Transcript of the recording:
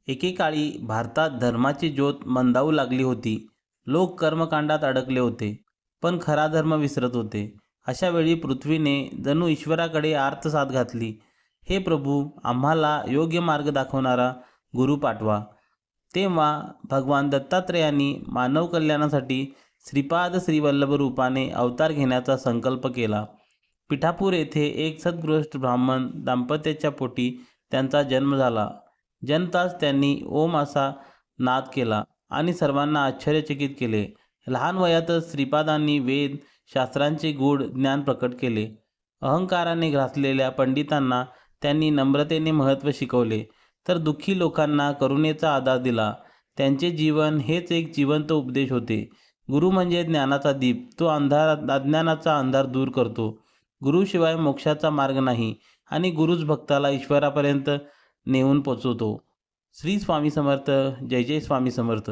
एकेकाळी भारतात धर्माची ज्योत मंदावू लागली होती. लोक कर्मकांडात अडकले होते, पण खरा धर्म विसरत होते. अशा वेळी पृथ्वीने जणू ईश्वराकडे आर्तसाद घातली, हे प्रभू, आम्हाला योग्य मार्ग दाखवणारा गुरु पाठवा. तेव्हा भगवान दत्तात्रेयांनी मानव कल्याणासाठी श्रीपाद श्रीवल्लभ रूपाने अवतार घेण्याचा संकल्प केला. पिठापूर येथे एक सद्गृहस्थ ब्राह्मण दाम्पत्याच्या पोटी त्यांचा जन्म झाला. जन्मताच त्यांनी ओम असा नाद केला आणि सर्वांना आश्चर्यचकित केले. लहान वयातच श्रीपादांनी वेद शास्त्रांचे गूढ ज्ञान प्रकट केले. अहंकाराने ग्रासलेल्या पंडितांना त्यांनी नम्रतेने महत्त्व शिकवले, तर दुःखी लोकांना करुणेचा आधार दिला. त्यांचे जीवन हेच एक जिवंत उपदेश होते. गुरु म्हणजे ज्ञानाचा दीप, तो अज्ञानाचा अंधार दूर करतो. गुरुशिवाय मोक्षाचा मार्ग नाही आणि गुरुच भक्ताला ईश्वरापर्यंत नेऊन पोचवतो. श्री स्वामी समर्थ. जय जय स्वामी समर्थ.